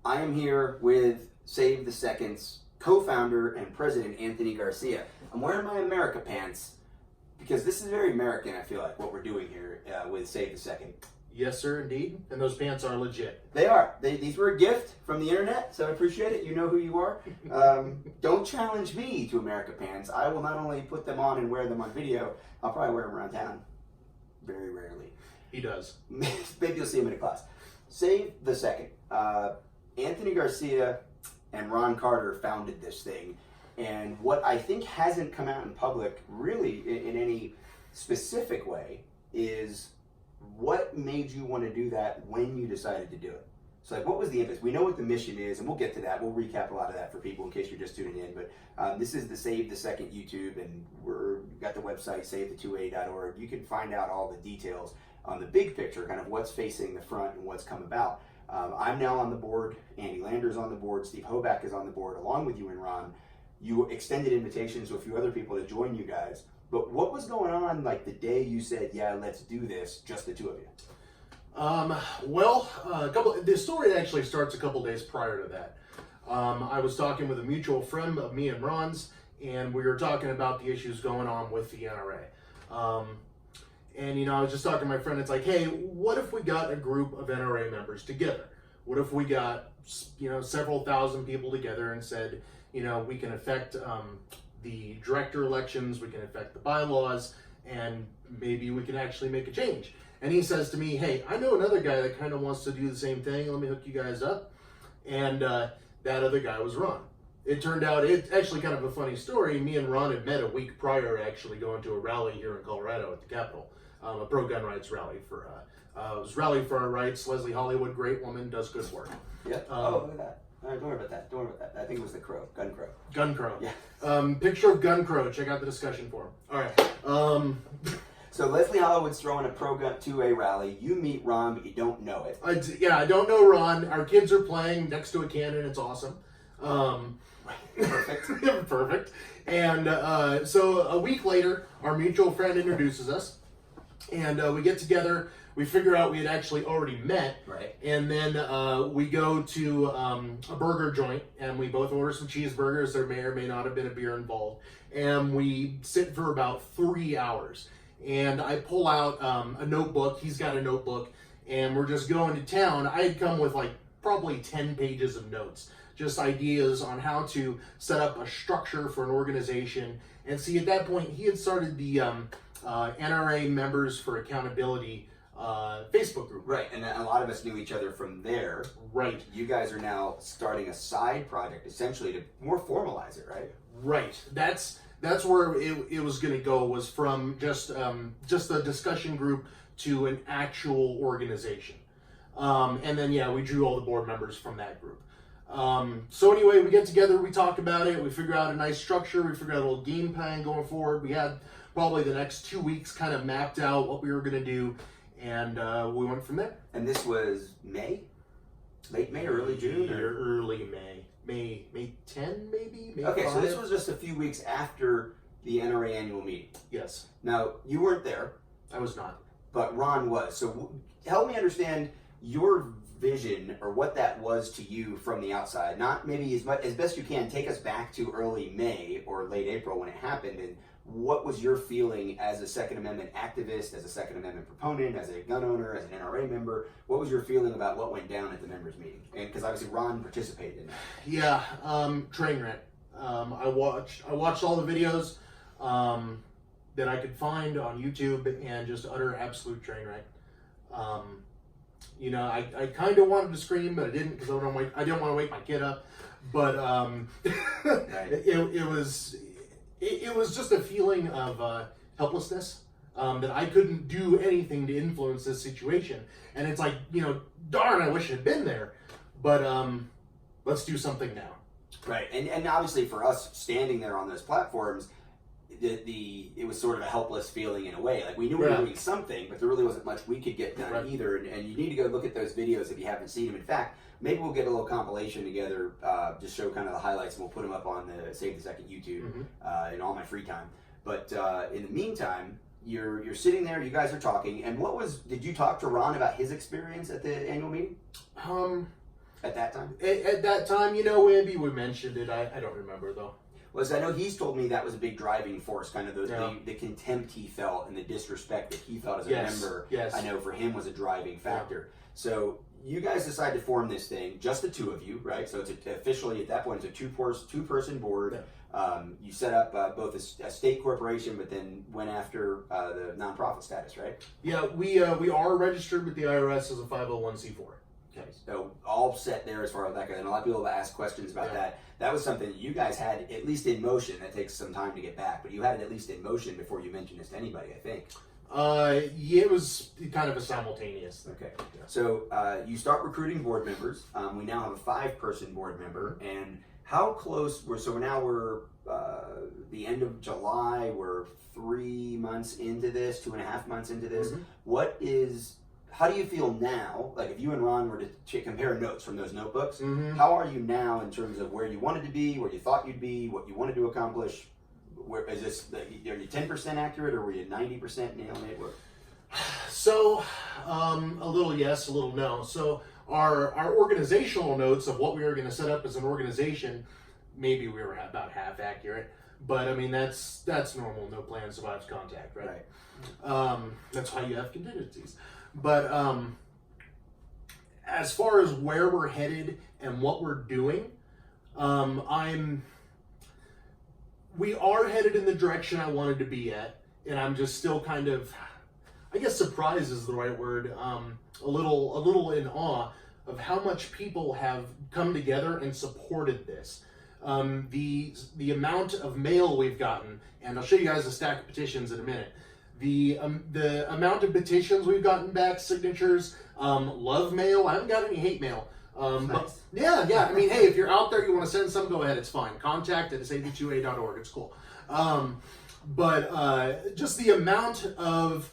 I am here with Save the Second's co-founder and president, Anthony Garcia. I'm wearing my America pants because this is very American, I feel like, what we're doing here with Save the Second. Yes, sir, indeed. And those pants are legit. They are. These were a gift from the internet, so I appreciate it. You know who you are. Don't challenge me to America pants. I will not only put them on and wear them on video, I'll probably wear them around town. Very rarely. He does. Maybe you'll see him in a class. Save the Second. Anthony Garcia and Ron Carter founded this thing, and what I think hasn't come out in public really in any specific way is what made you want to do that when you decided to do it. So like, what was the impetus? We know what the mission is, and we'll get to that. We'll recap a lot of that for people in case you're just tuning in, but this is the Save the Second YouTube, and we've got the website, savethe2a.org. You can find out all the details on the big picture, kind of what's facing the front and what's come about. I'm now on the board, Andy Lander's on the board, Steve Hoback is on the board, along with you and Ron. You extended invitations to a few other people to join you guys, but what was going on like the day you said, yeah, let's do this, just the two of you? The story actually starts a couple days prior to that. I was talking with a mutual friend of me and Ron's, and we were talking about the issues going on with the NRA. And, I was just talking to my friend, it's like, hey, what if we got a group of NRA members together? What if we got, several thousand people together and said, we can affect the director elections, we can affect the bylaws, and maybe we can actually make a change. And he says to me, hey, I know another guy that kind of wants to do the same thing. Let me hook you guys up. And that other guy was Ron. It turned out, it's actually kind of a funny story. Me and Ron had met a week prior, actually going to a rally here in Colorado at the Capitol. A pro-gun rights rally it was Rally for Our Rights. Leslie Hollywood, great woman, does good work. Yeah. Look at that. All right, don't worry about that. I think it was the crow. Gun crow. Gun crow. Yeah. Picture of Gun Crow. Check out the discussion forum. All right. So Leslie Hollywood's throwing a pro-gun 2A rally. You meet Ron, but you don't know it. I don't know Ron. Our kids are playing next to a cannon. It's awesome. Perfect. Perfect. And so a week later, our mutual friend introduces us. And we get together, we figure out we had actually already met, right? And then we go to a burger joint, and we both order some cheeseburgers. There may or may not have been a beer involved. And we sit for about 3 hours. And I pull out a notebook, he's got a notebook, and we're just going to town. I had come with like probably 10 pages of notes, just ideas on how to set up a structure for an organization. And see, at that point, he had started the NRA Members for Accountability Facebook group. Right, and a lot of us knew each other from there. Right. You guys are now starting a side project, essentially, to more formalize it, right? Right. That's where it was going to go, was from just a discussion group to an actual organization. And then, we drew all the board members from that group. So anyway, we get together, we talk about it, we figure out a nice structure, we figure out a little game plan going forward. We had probably the next 2 weeks kind of mapped out what we were going to do, and we went from there. And this was May? Late May or early June? Or early May. May 10, maybe? May okay, 5? So this was just a few weeks after the NRA annual meeting. Yes. Now, you weren't there. I was not. But Ron was. So help me understand your vision, or what that was to you from the outside. Not maybe as best you can, take us back to early May or late April when it happened, and what was your feeling as a Second Amendment activist, as a Second Amendment proponent, as a gun owner, as an NRA member? What was your feeling about what went down at the members' meeting? And because obviously Ron participated in that. Yeah, train wreck. I watched all the videos that I could find on YouTube, and just utter absolute train wreck. I kind of wanted to scream, but I didn't, because I didn't want to wake my kid up. But it was just a feeling of helplessness, that I couldn't do anything to influence this situation. And it's like, darn, I wish I'd been there. But let's do something now. Right, and obviously for us standing there on those platforms, it was sort of a helpless feeling in a way. Like, we knew we were doing something, but there really wasn't much we could get done either. And you need to go look at those videos if you haven't seen them. In fact, maybe we'll get a little compilation together, just show kind of the highlights, and we'll put them up on the Save the Second YouTube in all my free time. But in the meantime, you're sitting there, you guys are talking, and did you talk to Ron about his experience at the annual meeting? at that time? At that time, Andy, we mentioned it. I don't remember though. Well, I know he's told me that was a big driving force, kind of the contempt he felt and the disrespect that he felt as a member. Yes. I know for him was a driving factor. So you guys decide to form this thing, just the two of you, right? So it's officially at that point it's a two-person board. Yeah. You set up both a state corporation, but then went after the nonprofit status, right? Yeah, we are registered with the IRS as a 501c4. Okay, so all set there as far as that goes. And a lot of people have asked questions about that. That was something that you guys had at least in motion. That takes some time to get back, but you had it at least in motion before you mentioned this to anybody, I think. Yeah, it was kind of a simultaneous thing. Okay, so you start recruiting board members. We now have a 5-person board member, and how close we're? So now we're the end of July. We're 3 months into this, 2.5 months into this. Mm-hmm. How do you feel now? Like if you and Ron were to compare notes from those notebooks, Mm-hmm. how are you now in terms of where you wanted to be, where you thought you'd be, what you wanted to accomplish? Where is this? Are you 10% accurate, or were you 90% nailing it? So, a little yes, a little no. So our organizational notes of what we were going to set up as an organization, maybe we were about half accurate. But I mean that's normal. No plan survives contact, right? That's why you have contingencies. But as far as where we're headed and what we're doing, we are headed in the direction I wanted to be at, and I'm just still kind of, I guess surprised is the right word, a little in awe of how much people have come together and supported this. The amount of mail we've gotten, and I'll show you guys a stack of petitions in a minute. The amount of petitions we've gotten back, signatures, love mail. I haven't got any hate mail. Nice. But yeah. I mean, hey, if you're out there, you want to send some, go ahead. It's fine. Contact at sab2a.org. It's cool. But just the amount of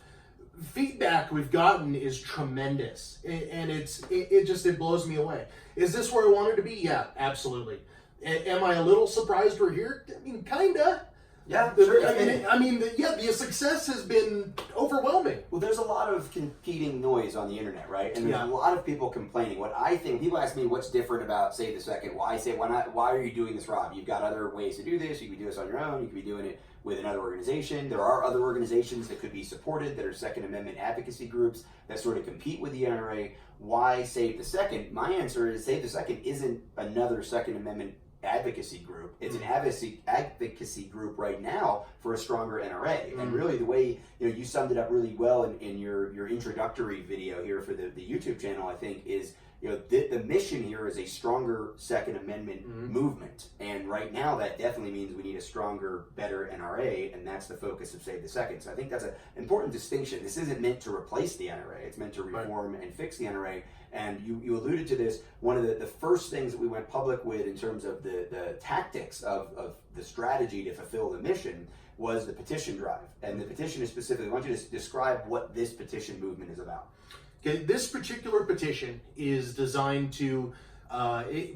feedback we've gotten is tremendous, and it blows me away. Is this where I wanted to be? Yeah, absolutely. Am I a little surprised we're here? I mean, kinda. Yeah, sure. The success has been overwhelming. Well, there's a lot of competing noise on the internet, right? And there's a lot of people complaining. What I think, people ask me what's different about Save the Second. Well, I say, why are you doing this, Rob? You've got other ways to do this. You can do this on your own. You could be doing it with another organization. There are other organizations that could be supported that are Second Amendment advocacy groups that sort of compete with the NRA. Why Save the Second? My answer is Save the Second isn't another Second Amendment advocacy group. It's an advocacy group right now for a stronger NRA. And really the way you summed it up really well in your introductory video here for the YouTube channel, I think, is the mission here is a stronger Second Amendment movement. And right now that definitely means we need a stronger, better NRA, and that's the focus of Save the Second. So I think that's an important distinction. This isn't meant to replace the NRA. It's meant to reform and fix the NRA. And you alluded to this. One of the first things that we went public with in terms of the tactics of the strategy to fulfill the mission was the petition drive. And the petition is specifically, I want you to describe what this petition movement is about. Okay, this particular petition is designed to,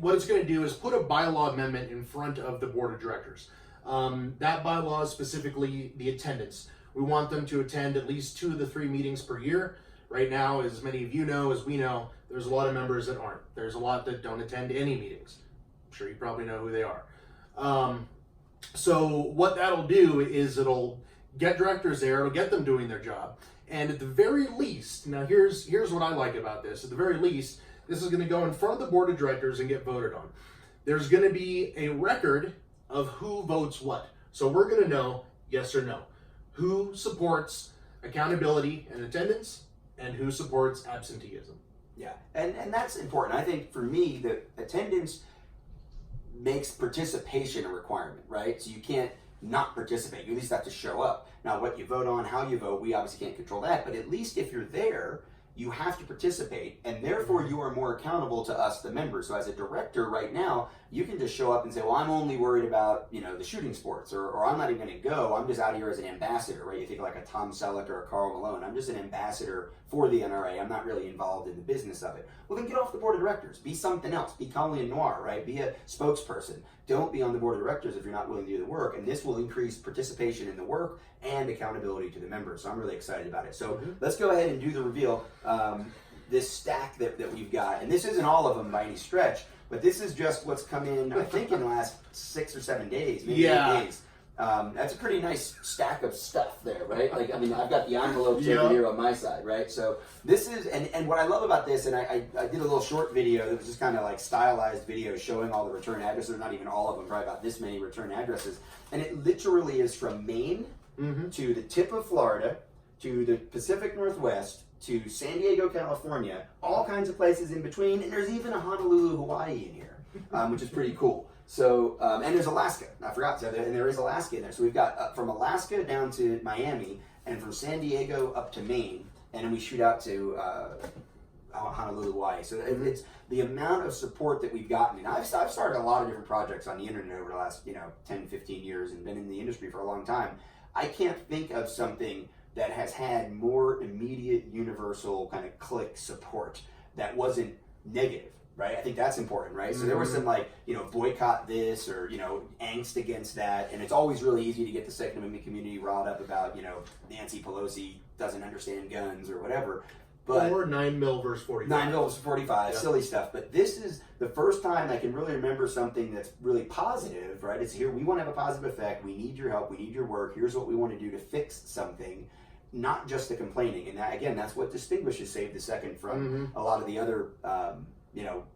what it's going to do is put a bylaw amendment in front of the board of directors. That bylaw is specifically the attendance. We want them to attend at least 2 of the 3 meetings per year. Right now, as many of you know, as we know, there's a lot of members that aren't. There's a lot that don't attend any meetings. I'm sure you probably know who they are. So what that'll do is it'll get directors there, it'll get them doing their job. And at the very least, now here's what I like about this. At the very least, this is going to go in front of the board of directors and get voted on. There's going to be a record of who votes what. So we're going to know, yes or no, who supports accountability and attendance and who supports absenteeism. Yeah, and that's important. I think for me, the attendance makes participation a requirement, right? So you can't not participate. You at least have to show up. Now, what you vote on, how you vote, we obviously can't control that, but at least if you're there, you have to participate, and therefore you are more accountable to us, the members. So as a director right now, you can just show up and say, well, I'm only worried about, the shooting sports, or I'm not even going to go. I'm just out here as an ambassador, right? You think like a Tom Selleck or a Carl Malone. I'm just an ambassador for the NRA. I'm not really involved in the business of it. Well, then get off the board of directors. Be something else. Be Colleen Noir, right? Be a spokesperson. Don't be on the board of directors if you're not willing to do the work, and this will increase participation in the work and accountability to the members. So I'm really excited about it. So let's go ahead and do the reveal. this stack that we've got, and this isn't all of them by any stretch, but this is just what's come in, I think, in the last 6 or 7 days, maybe 8 days. That's a pretty nice stack of stuff there, right? Like, I mean, I've got the envelopes over here on my side, right? So this is, and what I love about this, and I did a little short video that was just kind of like stylized video showing all the return addresses, not even all of them, probably about this many return addresses. And it literally is from Maine to the tip of Florida, to the Pacific Northwest, to San Diego, California, all kinds of places in between, and there's even a Honolulu, Hawaii in here, which is pretty cool. So, and there's Alaska. I forgot. So, and there is Alaska in there. So we've got from Alaska down to Miami, and from San Diego up to Maine, and then we shoot out to Honolulu, Hawaii. So it's the amount of support that we've gotten. And I've started a lot of different projects on the internet over the last 10, 15 years, and been in the industry for a long time. I can't think of something that has had more immediate, universal kind of click support that wasn't negative. Right, I think that's important, right? So there was some boycott this or angst against that, and it's always really easy to get the Second Amendment community riled up about Nancy Pelosi doesn't understand guns or whatever. But or 9mm versus 45. 9mm versus 45, silly stuff. But this is the first time I can really remember something that's really positive, right? It's here. We want to have a positive effect. We need your help. We need your work. Here's what we want to do to fix something. Not just the complaining, and that, again, that's what distinguishes Save the Second from a lot of the other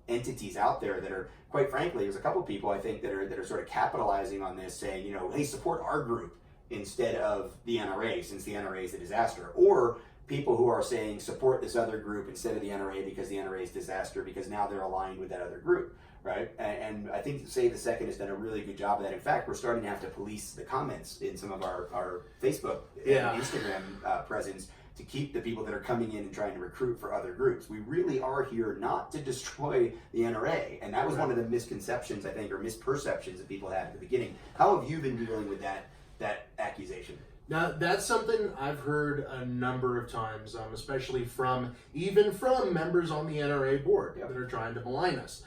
entities out there that are, quite frankly, there's a couple people I think that are sort of capitalizing on this, saying, hey, support our group instead of the NRA, since the NRA is a disaster, or people who are saying support this other group instead of the NRA because the NRA is disaster because now they're aligned with that other group, right? And I think Save the Second has done a really good job of that. In fact, we're starting to have to police the comments in some of our Facebook and Instagram presence to keep the people that are coming in and trying to recruit for other groups. We really are here not to destroy the NRA, and that was one of the misconceptions, I think, or misperceptions that people had at the beginning. How have you been dealing with that accusation? Now, that's something I've heard a number of times, especially from members on the NRA board that are trying to malign us.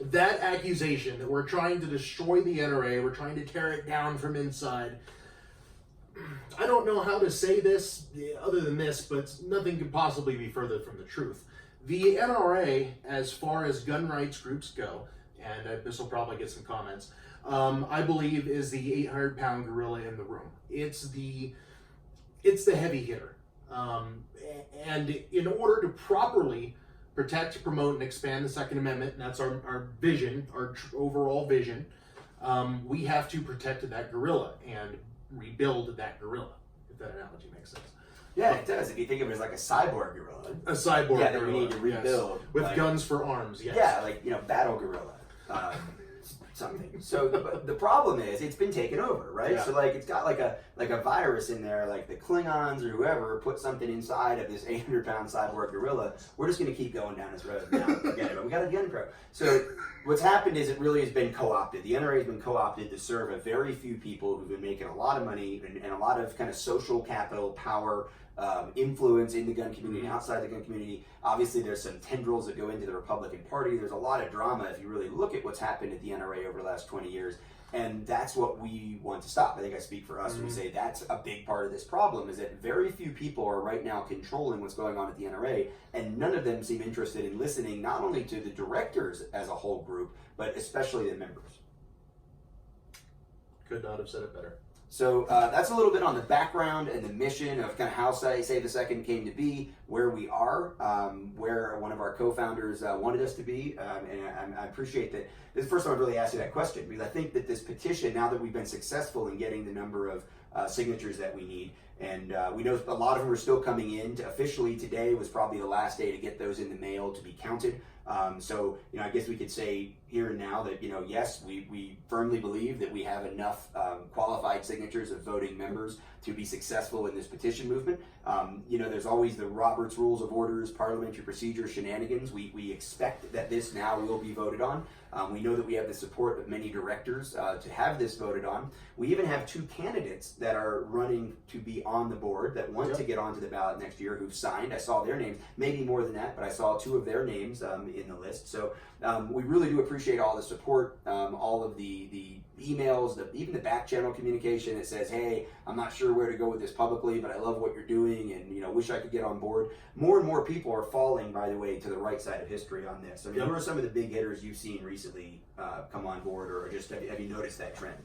That accusation that we're trying to destroy the NRA, we're trying to tear it down from inside, I don't know how to say this other than this, but nothing could possibly be further from the truth. The NRA, as far as gun rights groups go, and this will probably get some comments, I believe is the 800-pound gorilla in the room. It's the heavy hitter. And in order to properly protect, promote, and expand the Second Amendment, and that's our vision, our overall vision, we have to protect that gorilla and rebuild that gorilla, if that analogy makes sense. Yeah, it does. If you think of it as like a cyborg gorilla. A cyborg gorilla. That we need to rebuild. Yes. With guns for arms, yes. Yeah, like, battle gorilla. Something. So the problem is it's been taken over, right? Yeah. So it's got like a virus in there, like the Klingons or whoever put something inside of this 800-pound cyborg gorilla. We're just going to keep going down this road now. Forget it. But we got a gun pro. So what's happened is it really has been co-opted. The NRA has been co-opted to serve a very few people who've been making a lot of money and a lot of kind of social capital, power, influence in the gun community, outside the gun community. Obviously, there's some tendrils that go into the Republican Party. There's a lot of drama if you really look at what's happened at the NRA over the last 20 years. And that's what we want to stop. I think I speak for us when we say that's a big part of this problem, is that very few people are right now controlling what's going on at the NRA, and none of them seem interested in listening not only to the directors as a whole group, but especially the members. Could not have said it better. So that's a little bit on the background and the mission of kind of how Save the Second came to be, where we are, where one of our co-founders wanted us to be, and I appreciate that. This is the first time I've really asked you that question, because I think that this petition, now that we've been successful in getting the number of signatures that we need, and we know a lot of them are still coming in. Officially today was probably the last day to get those in the mail to be counted. So, I guess we could say here and now that, yes, we firmly believe that we have enough qualified signatures of voting members to be successful in this petition movement. There's always the Robert's Rules of Orders, parliamentary procedure shenanigans. We expect that this now will be voted on. We know that we have the support of many directors to have this voted on. We even have 2 candidates that are running to be on the board that want to get onto the ballot next year who've signed. I saw their names, maybe more than that, but I saw 2 of their names in the list. So we really do appreciate all the support, all of the emails, even the back channel communication that says, hey, I'm not sure where to go with this publicly, but I love what you're doing, and wish I could get on board. More and more people are falling, by the way, to the right side of history on this. I mean, who are some of the big hitters you've seen recently come on board, or just have you noticed that trend?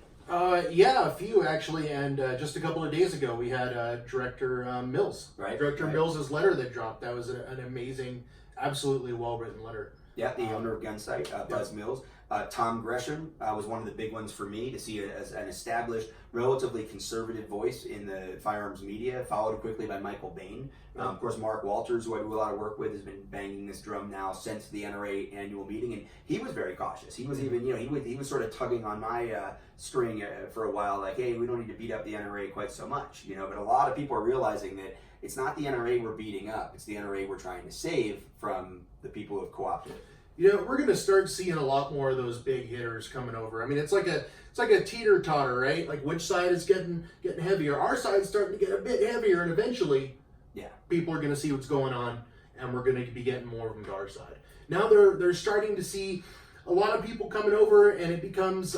Yeah, a few actually, and just a couple of days ago we had Director Mills. Right. Director Mills' letter that dropped. That was an amazing, absolutely well-written letter. Yeah, the owner of Gunsight, Buzz Mills. Tom Gresham was one of the big ones for me to see as an established, relatively conservative voice in the firearms media, followed quickly by Michael Bain. Of course, Mark Walters, who I do a lot of work with, has been banging this drum now since the NRA annual meeting, and he was very cautious. He was even, he was sort of tugging on my string for a while, like, hey, we don't need to beat up the NRA quite so much, But a lot of people are realizing that it's not the NRA we're beating up; it's the NRA we're trying to save from the people who have co-opted it. We're going to start seeing a lot more of those big hitters coming over. I mean, it's like a teeter-totter, right? Like, which side is getting heavier? Our side's starting to get a bit heavier, and eventually, people are going to see what's going on, and we're going to be getting more from our side. Now they're starting to see a lot of people coming over, and it becomes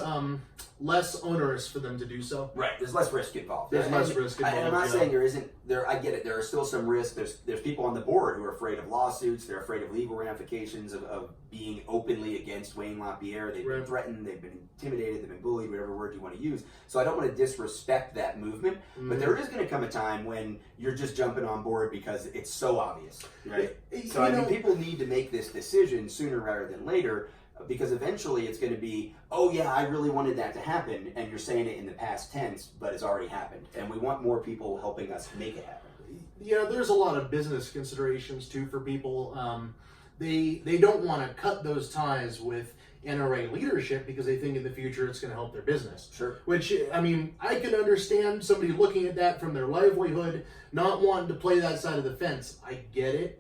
less onerous for them to do so. Right. There's less risk involved. There's less risk involved. I'm not saying there isn't. I get it. There are still some risks. There's people on the board who are afraid of lawsuits. They're afraid of legal ramifications of being openly against Wayne LaPierre. They've been threatened. They've been intimidated. They've been bullied. Whatever word you want to use. So I don't want to disrespect that movement. But there is going to come a time when you're just jumping on board because it's so obvious, right? So I mean, people need to make this decision sooner rather than later. Because eventually it's going to be, oh yeah, I really wanted that to happen, and you're saying it in the past tense, but it's already happened, and we want more people helping us make it happen. There's a lot of business considerations too for people. They don't want to cut those ties with NRA leadership because they think in the future it's going to help their business. Sure. Which, I mean, I can understand somebody looking at that from their livelihood, not wanting to play that side of the fence. I get it.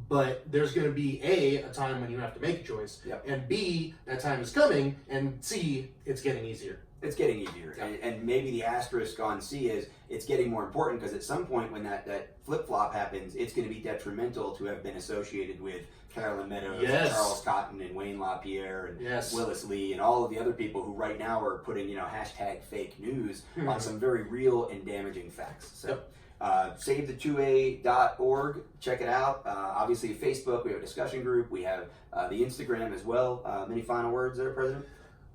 But there's going to be a time when you have to make a choice, and B, that time is coming, and C, it's getting easier. It's getting easier, and maybe the asterisk on C is it's getting more important because at some point when that flip-flop happens, it's going to be detrimental to have been associated with Carolyn Meadows, and Charles Cotton, and Wayne LaPierre, and Willis Lee, and all of the other people who right now are putting hashtag fake news on some very real and damaging facts. So. SaveThe2A.org. Check it out. Obviously, Facebook. We have a discussion group. We have the Instagram as well. Any final words there, President?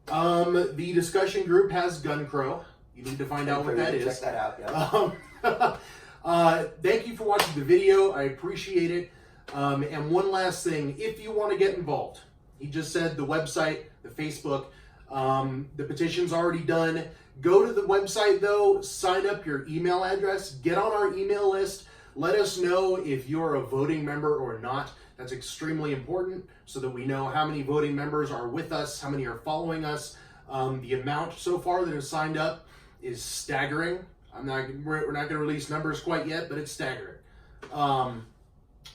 The discussion group has Gun Crow. You need to find out what that is. Check that out. Yeah. Thank you for watching the video. I appreciate it. And one last thing, if you want to get involved, he just said the website, the Facebook, the petition's already done. Go to the website though, sign up your email address, get on our email list. Let us know if you're a voting member or not. That's extremely important so that we know how many voting members are with us, how many are following us. The amount so far that have signed up is staggering. We're not going to release numbers quite yet, but it's staggering.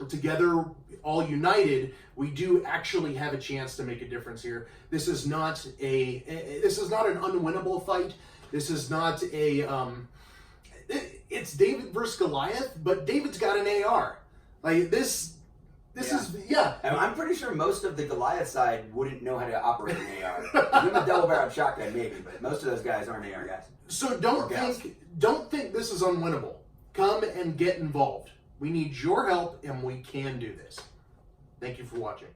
Together, all united, we do actually have a chance to make a difference here. This is not an unwinnable fight. This is not it's David versus Goliath, but David's got an AR. Like this is. And I'm pretty sure most of the Goliath side wouldn't know how to operate an AR. Even a double-barreled shotgun, maybe, but most of those guys aren't AR guys. So don't think this is unwinnable. Come and get involved. We need your help, and we can do this. Thank you for watching.